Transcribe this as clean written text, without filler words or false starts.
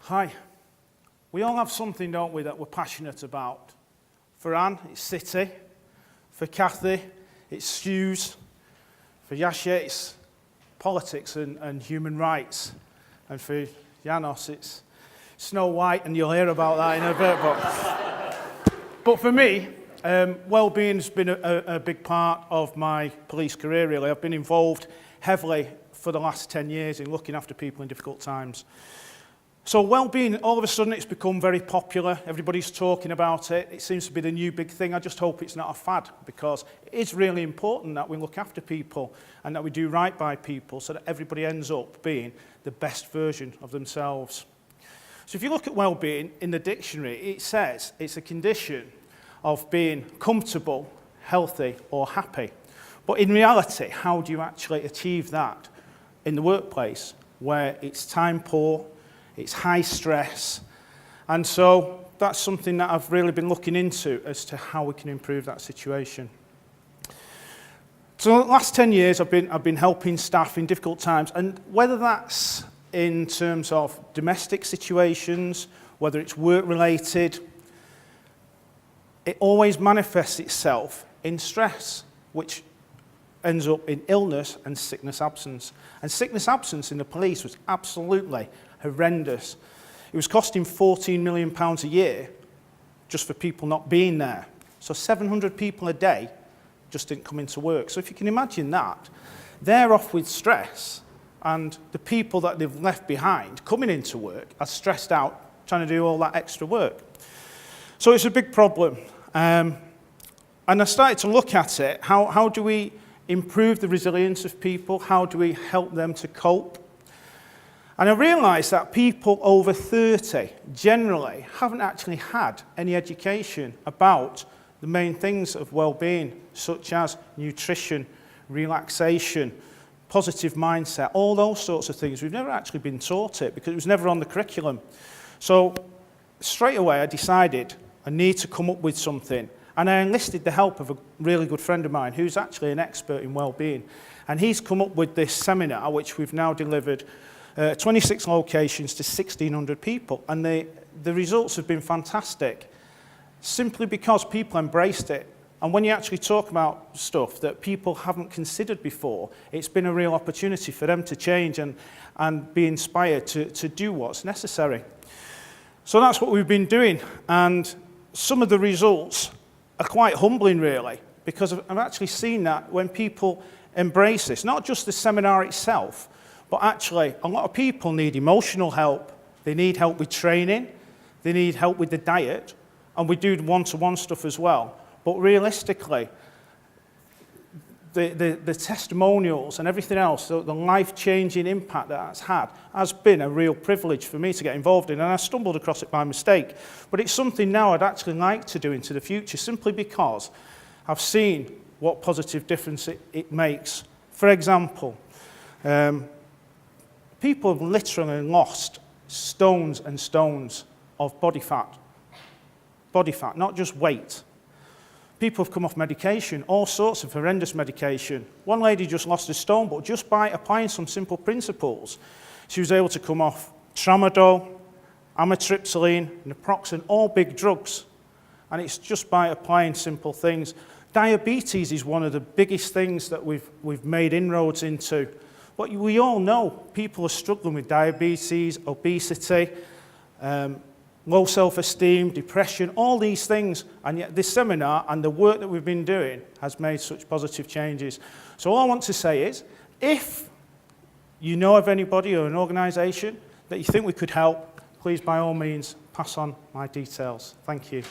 Hi. We all have something, don't we, that we're passionate about. For Anne, it's City. For Kathy, it's stews. For Yasha, it's politics and human rights. And for Janos, it's Snow White, and you'll hear about that in a bit. But for me, well-being's been a big part of my police career, really. I've been involved heavily for the last 10 years in looking after people in difficult times. So well-being, all of a sudden it's become very popular. Everybody's talking about it. It seems to be the new big thing. I just hope it's not a fad, because it is really important that we look after people and that we do right by people so that everybody ends up being the best version of themselves. So if you look at well-being in the dictionary, it says it's a condition of being comfortable, healthy or happy. But in reality, how do you actually achieve that in the workplace where it's time poor, it's high stress? And so that's something that I've really been looking into as to how we can improve that situation. So the last 10 years I've been helping staff in difficult times, and whether that's in terms of domestic situations, whether it's work related, it always manifests itself in stress, which ends up in illness and sickness absence. And sickness absence in the police was absolutely horrendous. It was costing £14 million a year just for people not being there. So 700 people a day just didn't come into work. So if you can imagine that, they're off with stress, and the people that they've left behind coming into work are stressed out trying to do all that extra work. So it's a big problem. And I started to look at it. How do we improve the resilience of people? How do we help them to cope? And I realised that people over 30 generally haven't actually had any education about the main things of well-being, such as nutrition, relaxation, positive mindset, all those sorts of things. We've never actually been taught it because it was never on the curriculum. So straight away I decided I need to come up with something. And I enlisted the help of a really good friend of mine who's actually an expert in well-being. And he's come up with this seminar, which we've now delivered 26 locations to 1,600 people. And the results have been fantastic, simply because people embraced it. And when you actually talk about stuff that people haven't considered before, it's been a real opportunity for them to change and be inspired to do what's necessary. So that's what we've been doing. And some of the results are quite humbling, really, because I've actually seen that when people embrace this, not just the seminar itself, but actually a lot of people need emotional help. They need help with training. They need help with the diet. And we do one-to-one stuff as well. But realistically, the testimonials and everything else, the life-changing impact that that's had, has been a real privilege for me to get involved in, and I stumbled across it by mistake. But it's something now I'd actually like to do into the future, simply because I've seen what positive difference it makes. For example, people have literally lost stones and stones of body fat, not just weight. People have come off medication, all sorts of horrendous medication. One lady just lost a stone, but just by applying some simple principles, she was able to come off tramadol, amitriptyline, naproxen, all big drugs. And it's just by applying simple things. Diabetes is one of the biggest things that we've made inroads into. But we all know people are struggling with diabetes, obesity, low self-esteem, depression, all these things, and yet this seminar and the work that we've been doing has made such positive changes. So all I want to say is, if you know of anybody or an organisation that you think we could help, please by all means pass on my details. Thank you.